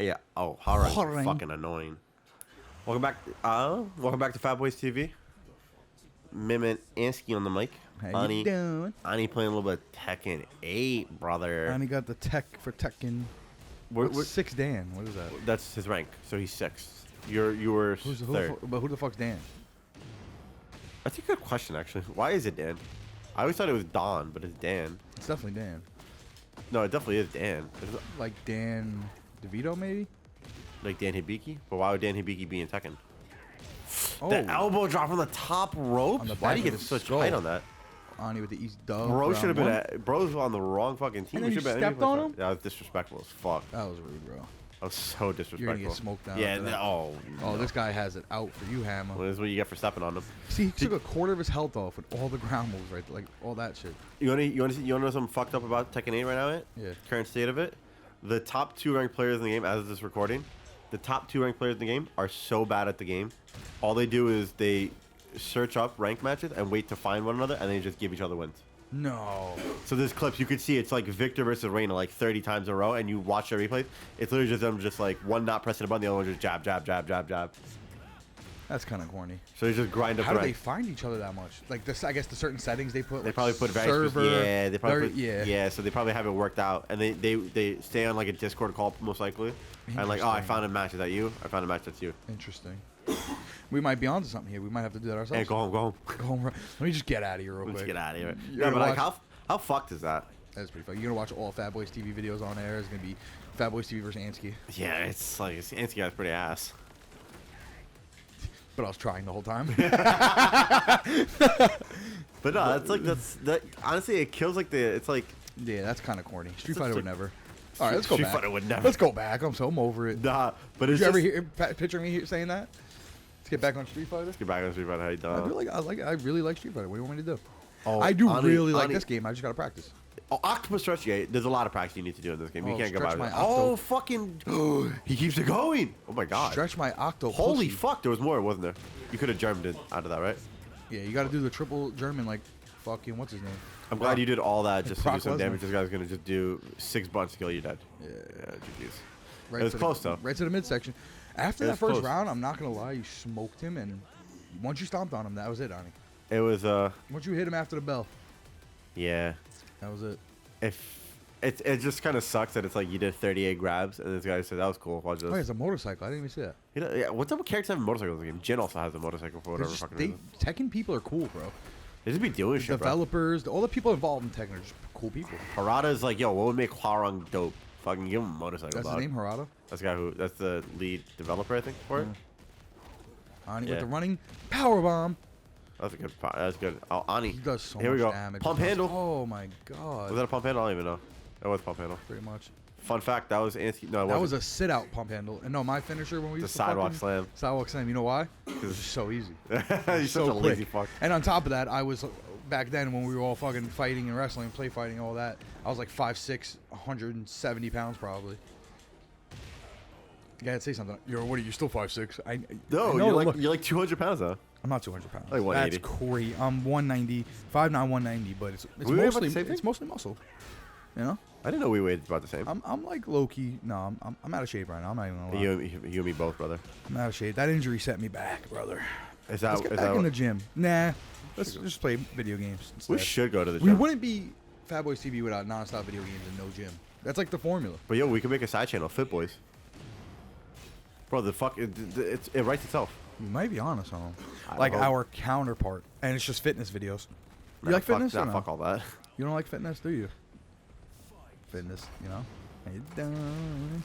Yeah. Oh, Harang. Harang. Fucking annoying. Welcome back. Welcome back to FatBoyzTV. Mim and Antskii on the mic. How you doing? Ani playing a little bit of Tekken 8, brother. Ani got the tech for Tekken. What's 6 Dan? What is that? That's his rank, so he's 6th. You were third. But who the fuck's Dan? That's a good question, actually. Why is it Dan? I always thought it was Don, but it's Dan. It's definitely Dan. No, it definitely is Dan. Like Dan DeVito, maybe? Like Dan Hibiki? But why would Dan Hibiki be in Tekken? Oh. The elbow drop from the top rope? Why do you get such height on that? Ani with the East Dub. Bro should have been bro's on the wrong fucking team. And then you stepped on him? That was disrespectful as fuck. That was rude, bro. That was so disrespectful. You're gonna get smoked down. Yeah, Oh, no. this guy has it out for you, Hammer. Well, this is what you get for stepping on him. See, he took a quarter of his health off with all the ground moves, right? Like, all that shit. You wanna know something fucked up about Tekken 8 right now, mate? Yeah. Current state of it? The top 2 ranked players in the game, as of this recording, the top 2 ranked players in the game are so bad at the game. All they do is they search up rank matches and wait to find one another, and they just give each other wins. No. So there's clips you could see. It's like Victor versus Reina like 30 times in a row, and you watch their replays. It's literally just them, just like one not pressing a button, the other one just jab, jab, jab, jab, jab. That's kind of corny. So they just grind up. How do they find each other that much? Like this, I guess the certain settings they put. They like probably put server. Yeah, they probably put, yeah. So they probably have it worked out, and they stay on like a Discord call most likely, and like, oh, I found a match. Is that you? I found a match. That's you. Interesting. We might be onto something here. We might have to do that ourselves. Hey, go home, go home. Go home. Let me just get out of here real quick. Let's get out of here. You're Yeah, but like, watch... how fucked is that? That's pretty fun. You're gonna watch all FatBoyzTV videos on air. It's gonna be FatBoyzTV versus Antskii. Yeah, it's like Antskii guy's pretty ass. But I was trying the whole time. But no, that. Honestly, it kills like the. It's like. Yeah, that's kind of corny. Street Fighter would never. All right, let's go back. Street Fighter would never. Let's go back. I'm over it. Nah, but Did it's you just, ever hear picture me saying that? Let's get back on Street Fighter. Let's get back on Street Fighter. How you doing? I really like Street Fighter. What do you want me to do? Oh, I do really like this game. I just gotta practice. Oh, Octopus Stretch, yeah, there's a lot of practice you need to do in this game. You can't go by it. my Oh, fucking. He keeps it going. Oh, my God. Stretch my octo. Holy pussy. fuck, there was more, wasn't there? You could have germed it out of that, right? Yeah, you gotta do the triple German, like, fucking, what's his name? I'm glad you did all that just to do Brock some Lesnar. damage. This guy's going to just do 6 buttons to kill you dead. Yeah. Yeah, GG's. Right It was close, though. Right to the midsection. After It that was first close. round, I'm not gonna lie, you smoked him, and once you stomped on him, that was it, Ani. It was, Once you hit him after the bell, yeah. that was it. It just kind of sucks that it's like you did 38 grabs, and this guy said, that was cool. Watch this. Oh, it's a motorcycle. I didn't even see that. You know, yeah, what type of characters have motorcycles in the game? Jin also has a motorcycle for whatever fucking reason. Tekken people are cool, bro. They just be doing shit, bro. Developers, all the people involved in Tekken are just cool people. Harada's like, yo, what would make Hwarang dope? Fucking give him a motorcycle, That's dog. his name, Harada? That's the lead developer, I think, for it. Ani Yeah. with the running power bomb. That's a good. That's good. Oh, Ani. He does so Here we much go. damage. Pump handle. Oh my god. Was that a pump handle? I don't even know. That was pump handle. Pretty much. Fun fact, that was Antskii. No, it That wasn't. was a sit-out pump handle. And no, my finisher when we The used to sidewalk fucking- slam. Sidewalk slam. You know why? Because it's just so easy. You're so such a lazy quick. fuck. And on top of that, I was back then when we were all fucking fighting and wrestling, play fighting, all that. I was like 5'6", 170 pounds probably. You gotta say something. Yo, what are you still 5'6"? No, you're like 200 pounds though. I'm not 200 pounds. Like 180. That's crazy. I'm 190, 5'9", 190, but it's We weigh about the mostly same thing? it's mostly muscle. You know, I didn't know we weighed about the same. I'm like low key. No, I'm out of shape right now. I'm not even gonna lie. You and me both, brother. I'm out of shape. That injury set me back, brother. Is Let's that? get Is back that in the gym. Nah, let's just play video games instead. we should go to the We gym. wouldn't be FatBoyzTV without non-stop video games and no gym. That's like the formula. But yo, we could make a side channel, FitBoyz. Bro, the fuck, it writes itself. We might be honest on them. I Like don't know. our counterpart, and it's just fitness videos. You Nah, like fuck, fitness? Nah, or no? fuck all that. You don't like fitness, do you? Fitness, you know. How you doing?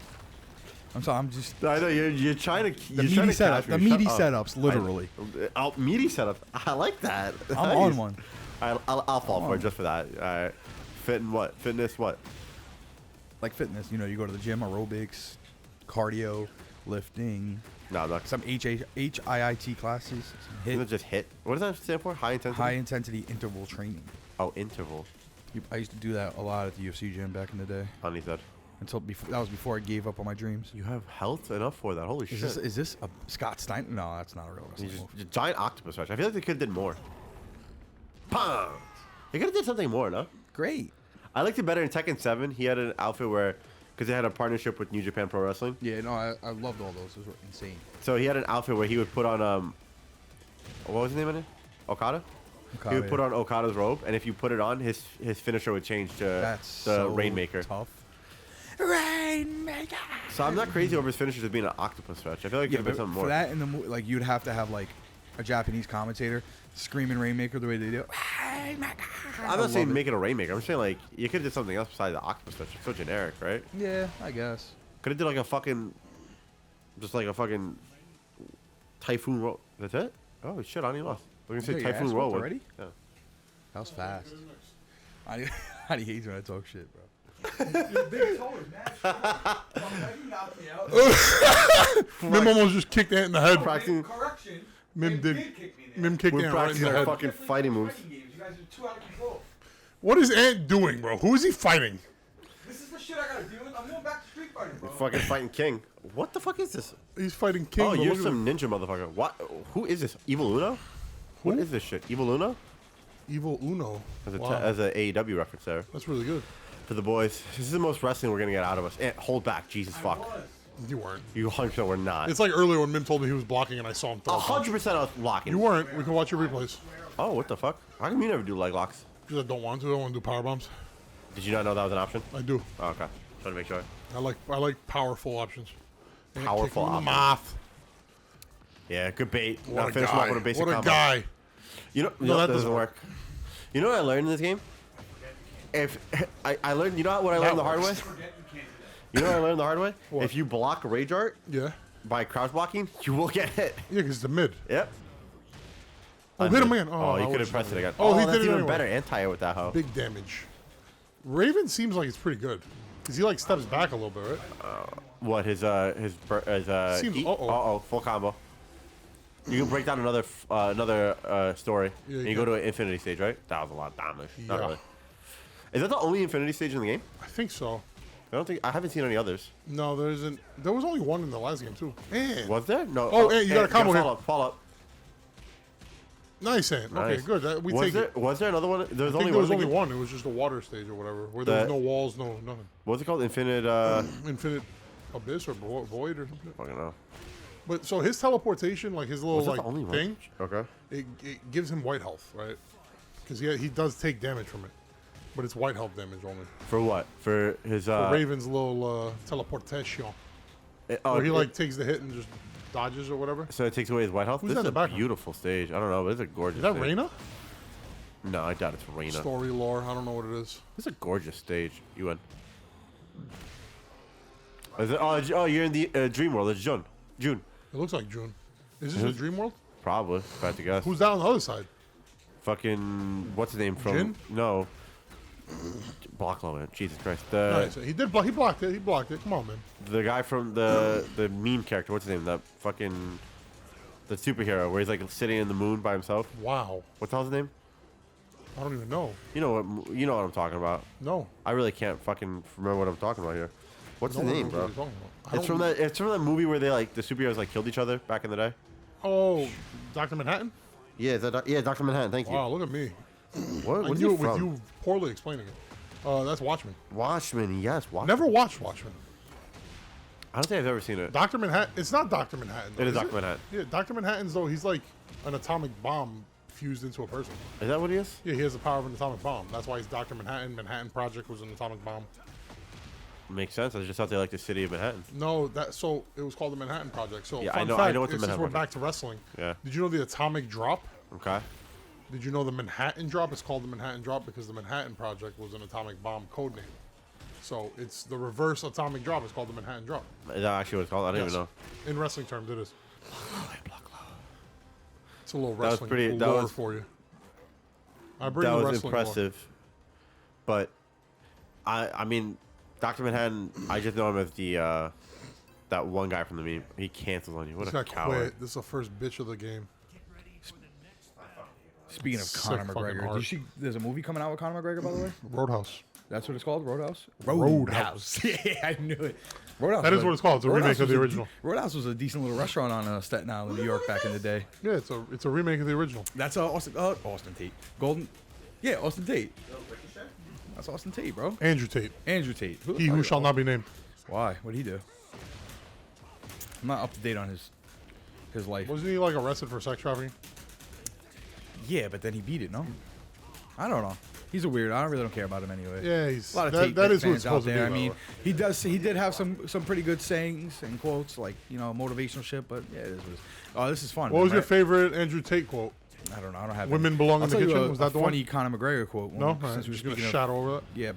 I'm sorry. I'm just I know you're trying to. the You're trying meaty to setup. catch The me. meaty Shut up. setups, literally. Meaty setup. I like that. I'm on one. I'll fall for on. it just for that. All right. Fit and what? Fitness what? Like fitness, you know, you go to the gym, aerobics, cardio, lifting, No, I'm not. some HIIT classes, some Isn't it hit, just hit? What does that stand for? High intensity. high intensity interval training. Oh, interval. I used to do that a lot at the UFC gym back in the day. Honey said. Until before, that was before I gave up on my dreams. You have health enough for that. Holy shit. Is this a Scott Stein? No, that's not a real You wrestling move. just giant octopus rush. I feel like they could have did more. Pong. They could have did something more, no? Great. I liked it better in Tekken 7. He had an outfit where because they had a partnership with New Japan Pro Wrestling. Yeah, no, I loved all those. Those were insane. So he had an outfit where he would put on what was his name in it? Okada. He would put on Okada's robe, and if you put it on, his finisher would change to the so Rainmaker. Tough. Rainmaker. So I'm not crazy over his finishers as being an octopus stretch. I feel like it could have been something more. For that in the movie, like you'd have to have like a Japanese commentator screaming Rainmaker the way they do. Rainmaker. I'm not saying make it a Rainmaker. I'm saying like you could have did something else besides the octopus stretch. It's so generic, right? Yeah, I guess. Could have did like a fucking, just like a fucking typhoon roll. That's it? Oh shit! I only lost. We're gonna say typhoon roll already. Yeah. That was fast. I hate when I talk shit, bro. Mim almost just kicked Ant in the head. Correction. Mim kicked Ant right in practicing the our head. fucking fighting moves. You guys are too out of control. What is Ant doing, bro? Who is he fighting? This is the shit I gotta deal with. I'm going back to Street Fighter, bro. Fucking fighting King. What the fuck is this? He's fighting King. Oh, but you're look at some ninja motherfucker. What? Who is this? Evil Uno? What is this shit? Evil Uno? Evil Uno. As a AEW reference there. That's really good. For the boys. This is the most wrestling we're gonna get out of us. Ant, hold back. Jesus fuck. You weren't. You 100% were not. It's like earlier when Mim told me he was blocking and I saw him throw a punch. 100% I was blocking. You weren't. We can watch your replays. Oh, what the fuck? How come you never do leg locks? Because I don't want to. I want to do power bombs. Did you not know that was an option? I do. Oh, okay. Trying to make sure. I like powerful options. And Powerful kick him in the options. mouth. Yeah, good bait. What Now a finish him guy. off with a basic What a combo. guy. You know, No, that that doesn't work. You know what I learned in this game? If I learned, you know what I learned the hard way? You know what I learned the hard way? What? If you block a rage art Yeah. by crouch blocking, you will get hit. Yeah, because it's the mid. Yep. Oh, hit him again. Oh, you I could have was- pressed it again. Oh, he that's did it even anyway. better. Anti-air with that hoe. Big damage. Raven seems like it's pretty good. Because he like steps back a little bit, right? What his Seems- eat? uh-oh. Full combo. You can break down another story. Yeah, and you you go can. to an infinity stage, right? That was a lot of damage. Not Yeah. really. Is that the only infinity stage in the game? I think so. I haven't seen any others. No, there isn't. There was only one in the last game, too. And Was there? No. Oh, hey, you got a combo here. Follow up. nice, Ant. Nice. Okay, good. We Was take there? it. Was there another one? There I was think only there was one. only one. It was just a water stage or whatever, where there was The- no walls, no nothing. What's it called? Infinite. Infinite abyss or void or something. Fucking know. But so his teleportation, like his little Was that like the only one? thing, Okay. it gives him white health, right? Because he does take damage from it, but it's white health damage only. For what? For his For Raven's little teleportation, where he like takes the hit and just dodges or whatever. So it takes away his white health. Who's This that is in a the background? beautiful stage. I don't know, but it's a gorgeous. Is that stage. Reina? No, I doubt it's Reina. Story lore. I don't know what it is. It's a gorgeous stage. You win. Is it, oh, you're in the Dream World. It's June. June. It looks like June. Is this a dream world? Probably, if I had to guess. Who's down on the other side? Fucking, what's his name from? Jin? No. Block low, man. Jesus Christ. Nice. He did. He blocked it. He blocked it. Come on, man. The guy from the meme character. What's his name? That fucking, the superhero where he's like sitting in the moon by himself. Wow. What's the hell's his name? I don't even know. You know what I'm talking about. No. I really can't fucking remember what I'm talking about here. What's No his one name, knows bro? what you're talking about. I It's don't- from that movie where they like the superheroes like killed each other back in the day. Oh, Dr. Manhattan? Yeah, yeah, Dr. Manhattan. Thank you. Wow, look at me. What? I What's knew he it with from? you poorly explaining it. That's Watchmen. Watchmen. Yes, Watchmen. Never watched Watchmen. I don't think I've ever seen it. Dr. Manhattan. It's not Dr. Manhattan. Though, It is Dr. Manhattan. Yeah, Dr. Manhattan's though. He's like an atomic bomb fused into a person. Is that what he is? Yeah, he has the power of an atomic bomb. That's why he's Dr. Manhattan. Manhattan Project was an atomic bomb. Makes sense. I just thought they liked the city of Manhattan. No, so it was called the Manhattan Project. So Yeah, fun I know fact, what the since Manhattan we're Project back to wrestling. Yeah. Did you know the atomic drop? Okay. Did you know the Manhattan drop is called the Manhattan drop because the Manhattan Project was an atomic bomb code name. So it's the reverse atomic drop. It's called the Manhattan drop. Is that actually what it's called? I don't even know. In wrestling terms, it is. It's a little That was wrestling pretty- that lore was- for you. I bring That you was wrestling lore. impressive. But I mean, Dr. Manhattan. I just know him as the that one guy from the meme. He cancels on you. What This a guy coward. quit. This is the first bitch of the game. Speaking of Sick Conor fucking McGregor, heart. did you see, there's a movie coming out with Conor McGregor, by the way? Roadhouse. That's what it's called, Roadhouse. Roadhouse. Yeah, I knew it. Roadhouse. That is what it's called. It's a remake Roadhouse of the was original. Roadhouse was a decent little restaurant on Staten Island, New York, back in the day. Yeah, it's a remake of the original. That's Austin Tate. Austin Tate. That's Austin Tate, bro. Andrew Tate. Andrew Tate. He who shall not be named. Why? What'd he do? I'm not up to date on his life. Wasn't he like arrested for sex trafficking? Yeah, but then he beat it, no? I don't know. He's a weird. I really don't care about him anyway. Yeah, he's A lot of that is what fans it's supposed out there. to be. I mean, he did have some pretty good sayings and quotes, like, you know, motivational shit. But yeah, oh, this is fun. What was your right? favorite Andrew Tate quote? I don't know. I don't have. Women belong in the kitchen. Was that the one? funny Conor McGregor quote? No, Since right. we were Just gonna speaking shadow over that. yeah,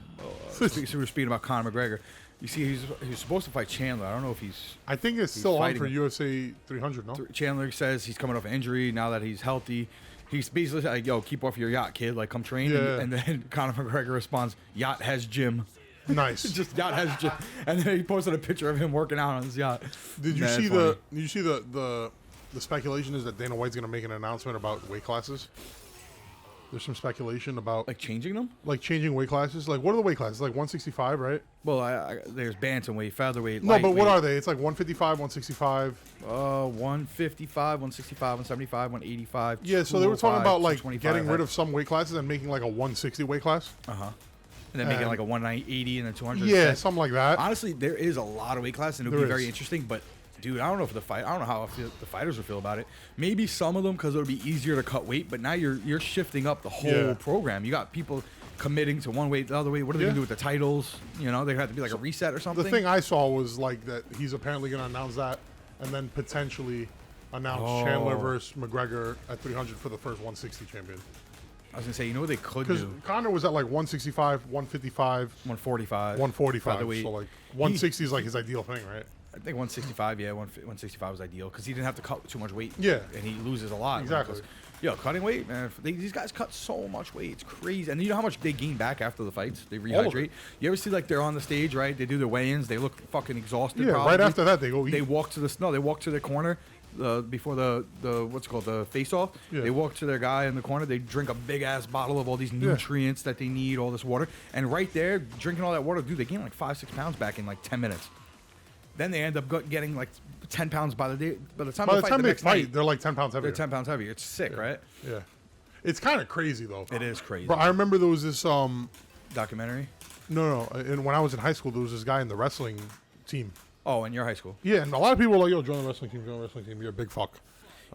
since we were speaking about Conor McGregor. You see, he's supposed to fight Chandler. I don't know if he's. I think it's still on fighting for him. UFC 300. No. Chandler says he's coming off an injury now that he's healthy. He's basically like, "Yo, keep off your yacht, kid. Like, come train." Yeah. And then Conor McGregor responds, "Yacht has gym." Nice. Just yacht has gym. And then he posted a picture of him working out on his yacht. Did you Mad see funny. the speculation is that Dana White's gonna make an announcement about weight classes? There's some speculation about Like changing them? like changing weight classes. Like, what are the weight classes? Like 165, right? Well, there's bantamweight, featherweight. No, but what lightweight. are they? It's like 155, 165. 155, 165, 175, 185. Yeah, so they were talking about like 225, getting rid of some weight classes and making like a 160 weight class. And then making and- like a 180 and then 200. Yeah, something like that. Honestly, there is a lot of weight classes, and it'll There be very is. interesting. But dude, I don't know if I don't know how the fighters will feel about it. Maybe some of them because it'll be easier to cut weight. But now you're shifting up the whole Yeah. program. You got people committing to one weight, the other weight. What are they Yeah. gonna do with the titles? You know, they have to be like a reset or something. The thing I saw was like that he's apparently going to announce that and then potentially announce Chandler versus McGregor at 300 for the first 160 champion. I was gonna say, you know what they could Because do? Conor was at like 165, 155, 145, 145. featherweight. So like 160 is like his ideal thing, right? I think 165, yeah, 165 was ideal because he didn't have to cut too much weight. Yeah. and he loses a lot. Exactly. Yo, cutting weight, man. These guys cut so much weight. It's crazy. And you know how much they gain back after the fights? They of rehydrate. it. You ever see like they're on the stage, right? They do their weigh-ins. They look fucking exhausted. Yeah, probably. right after that they go eat. They walk to they walk to the corner before the what's it called, the face-off. Yeah. They walk to their guy in the corner. They drink a big-ass bottle of all these nutrients that they need, all this water. And right there, drinking all that water, dude, they gain like 5-6 pounds back in like 10 minutes. Then they end up getting like 10 pounds by the time By the they time fight the they next fight, night. they're like 10 pounds heavier. They're 10 pounds heavier. It's sick, right? Yeah. It's kind of crazy though. It is crazy. But I remember there was this Documentary? no, and when I was in high school there was this guy in the wrestling team. Oh, in your high school. Yeah, and a lot of people were like, yo, join the wrestling team, you're a big fuck.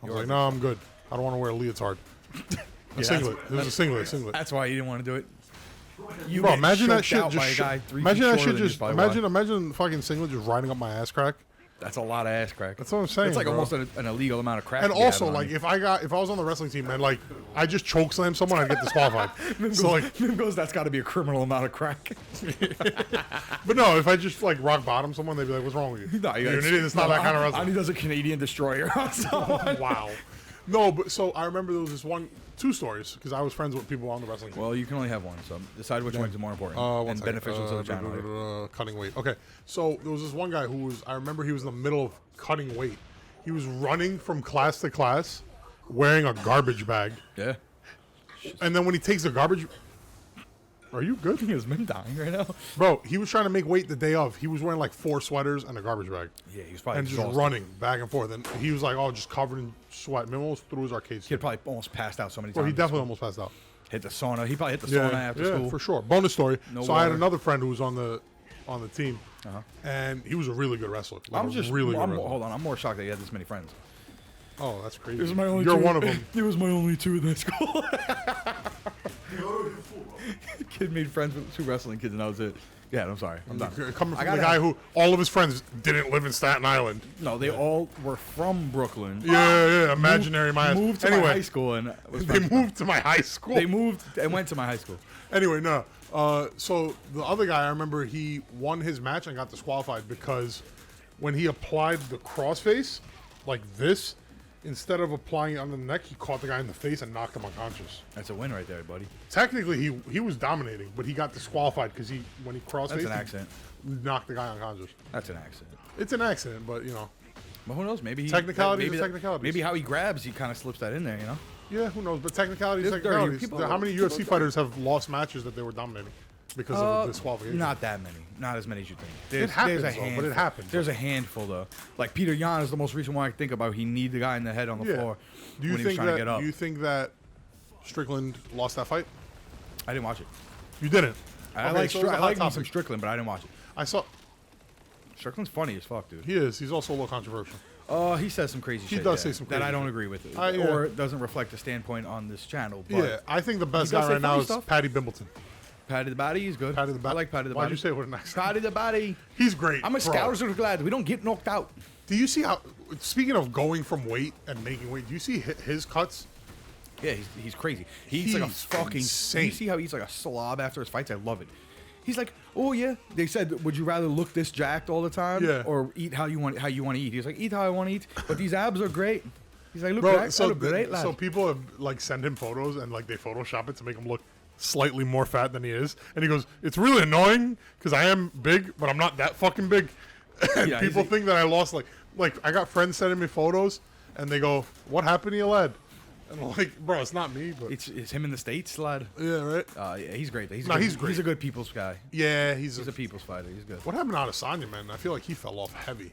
I was like, no, I'm good. I don't want to wear a leotard. A singlet. It was a singlet. That's why you didn't want to do it. You Bro, get imagine that choked shit out by a just guy 3 imagine feet that shorter shit than you, just probably why. imagine fucking singlet just riding up my ass crack. That's a lot of ass crack. That's what I'm saying. It's like bro. almost an illegal amount of crack. And to be also, having on like, you. if I was on the wrestling team and like I just choke slam someone, I'd get disqualified. So like, Mim goes, that's got to be a criminal amount of crack. but no, if I just like rock bottom someone, they'd be like, "What's wrong with you? No, You're an idiot. It's not that kind of And wrestling." he does a Canadian destroyer on someone. Wow. No, but so I remember there was this two stories because I was friends with people on the wrestling team. Well, you can only have one, so decide which one's more important One and second. beneficial to the channel. Cutting weight. Okay, so there was this one guy who was. I remember he was in the middle of cutting weight. He was running from class to class, wearing a garbage bag, Yeah. and then when he takes the garbage, are you good, Is Mim dying right now? bro? He was trying to make weight the day of. He was wearing like 4 sweaters and a garbage bag, Yeah, he was probably and just exhausted. running back and forth. And he was like, "Oh, just covered in sweat." He almost threw his arcade He stick. had probably almost passed out so many Bro, times. he definitely almost passed out. hit the sauna. He probably hit the sauna after school. for sure. Bonus story. No so I had water. another friend who was on the team, and he was a really good wrestler. Like I'm a just really good I'm, wrestler. hold on. I'm more shocked that he had this many friends. Oh, that's crazy. It was my only You're two. one of them. It was my only 2 in that school. Kid made friends with 2 wrestling kids, and that was it. Yeah, I'm sorry. I'm done. Coming I from gotta the guy have- who all of his friends didn't live in Staten Island. No, they all were from Brooklyn. Yeah, imaginary my ass. Moved to anyway, my high school and was they friends- moved to my high school. They moved and went to my high school. Anyway, no. So the other guy, I remember he won his match and got disqualified because when he applied the crossface, like this, instead of applying it on the neck, he caught the guy in the face and knocked him unconscious. That's a win right there, buddy. Technically, he was dominating, but he got disqualified because when he crossfaced, That's an he accident. knocked the guy unconscious. That's an accident. It's an accident, but you know, But who knows? Maybe Technicalities maybe are technicalities. Maybe how he grabs, he kind of slips that in there. You know. yeah, who knows? But technicalities, There's dirty technicalities. people- How many people UFC are fighters have lost matches that they were dominating because of a disqualification? Not that many. Not as many as you think. It happens, there's a though, but it handful. happens. There's a handful though. Like Peter Yan is the most recent one I think about. He kneed the guy in the head on the Yeah. floor Do you when he was think trying to get that? up. Do you think that Strickland lost that fight? I didn't watch it. You didn't. I Okay, like so it was a I hot like me some topic. Strickland, but I didn't watch it. I saw. Strickland's funny as fuck, dude. He is. He's also a little controversial. He says some crazy shit. He does say some that I crazy don't shit. agree with, Yeah. or it doesn't reflect a standpoint on this channel. But Yeah, I think the best does guy say right now funny is stuff. Patty Bimbleton. Patty the Body, he's good. Patty the I like Patty the Why'd Body. you say it with an accent? Patty the Body. He's great. I'm a bro. Scouser glad we don't get knocked out. Do you see how? Speaking of going from weight and making weight, do you see his cuts? Yeah, he's crazy. He eats like a He's fucking. insane. You see how he eats like a slob after his fights? I love it. He's like, oh yeah. They said, would you rather look this jacked all the time, Yeah. or eat how you want to eat? He's like, eat how I want to eat, but these abs are great. He's like, look, Bro, jacked, I look great, lad. so people have, like send him photos and like they Photoshop it to make him look slightly more fat than he is, and he goes, "It's really annoying because I am big, but I'm not that fucking big." And Yeah, people think that I lost like I got friends sending me photos, and they go, "What happened to your lad?" And I'm like, "Bro, it's not me, but It's him in the States, lad. yeah, right. Yeah, he's great. No, he's great. He's a good people's guy. Yeah, He's a people's fighter. He's good. What happened to Adesanya, man? I feel like he fell off heavy.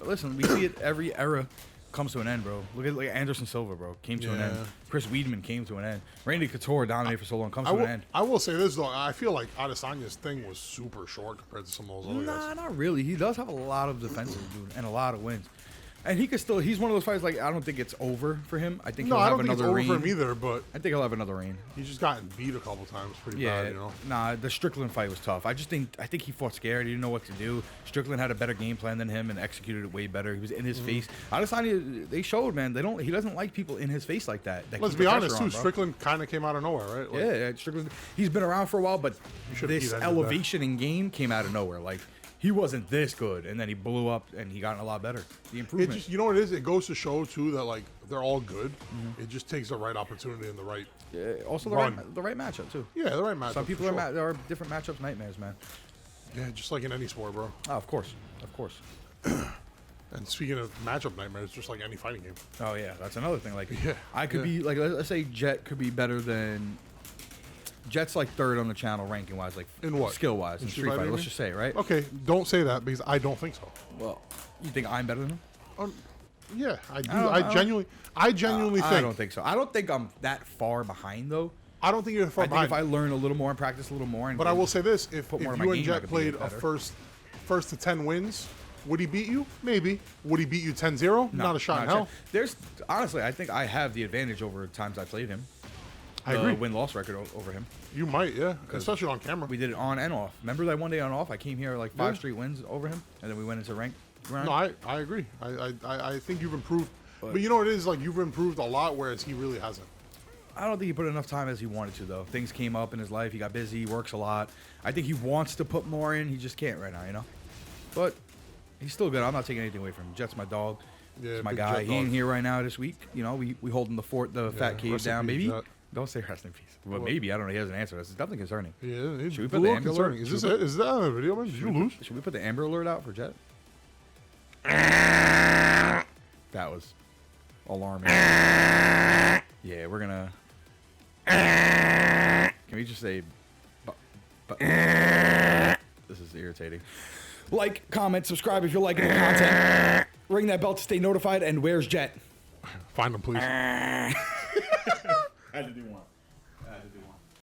Listen, we see it every era comes to an end, bro. Look at like Anderson Silva, bro, came to an end. Yeah. Chris Weidman came to an end. Randy Couture dominated for so long, comes I to will, an end. I will say this though, I feel like Adesanya's thing was super short compared to some of those other Nah, guys. not really. He does have a lot of defenses, dude, and a lot of wins. And he could still. He's one of those fighters. Like I don't think it's over for him. I think No, he'll I have don't think it's another over reign. for him either, but I think he'll have another reign. he's just gotten beat a couple times pretty Yeah, bad, you know. nah. The Strickland fight was tough. I think he fought scared. He didn't know what to do. Strickland had a better game plan than him and executed it way better. He was in Mm-hmm. his face. Adesanya, they showed, man. He doesn't like people in his face like that. Let's keep be the honest pressure too. on, bro. Strickland kind of came out of nowhere, right? Like, Yeah, Strickland. He's been around for a while, but should this keep ending elevation in game came out of nowhere. Like he wasn't this good, and then he blew up, and he got a lot better. The It improvement. just, you know what it is? It goes to show too that like they're all good. It just takes the right opportunity and the right, Also, run. the right matchup too. yeah, the right matchup. Some people for are sure. there are different matchups nightmares, man. Yeah, just like in any sport, bro. Oh, of course, of course. And speaking of matchup nightmares, just like any fighting game. Oh yeah, that's another thing. Like Yeah, I could yeah. be like, let's say Jet could be better than. Jet's like third on the channel ranking wise, like In what? skill wise In in Street Street Fighter, Fighter. you Let's mean? just say it, right? Okay, don't say that because I don't think so. Well, you think I'm better than him? Yeah, I do. I don't- I I don't- genuinely think. I don't think so. I don't think I'm that far behind though. I don't think you're far I think behind. if I learn a little more and practice a little more, and But I will say this: if put more in you my and game, I Jet could played get a better. first to 10 wins, would he beat you? Maybe. Would he beat you 10-0? No, Not a shot in not hell. There's honestly, I think I have the advantage over times I played him. I The agree. win-loss record over him. You might, yeah, especially on camera. We did it on and off. Remember that one day on off? I came here like 5 Yeah. straight wins over him, and then we went into rank round. No, I agree. I think you've improved, But- but you know what it is, like you've improved a lot, whereas he really hasn't. I don't think he put enough time as he wanted to, though. Things came up in his life. He got busy. He works a lot. I think he wants to put more in. He just can't right now, you know? But he's still good. I'm not taking anything away from him. Jet's my dog. Yeah, He's my big guy. Jet He dog. ain't here right now this week. You know, we holding the fort, the fat cave rest in down, peace, baby. Jet. Don't say rest in peace. But What? maybe. I don't know. He hasn't answered us. It's definitely concerning. Yeah, it's Should we a put the little Amber concerning. Alert? Is this is that on the video, man? Did you lose? Should we put the Amber Alert out for Jet? That was alarming. Yeah, we're gonna. Can we just say? This is irritating. Like, comment, subscribe if you're liking the content. Ring that bell to stay notified. And where's Jet? Find him, please. I didn't want.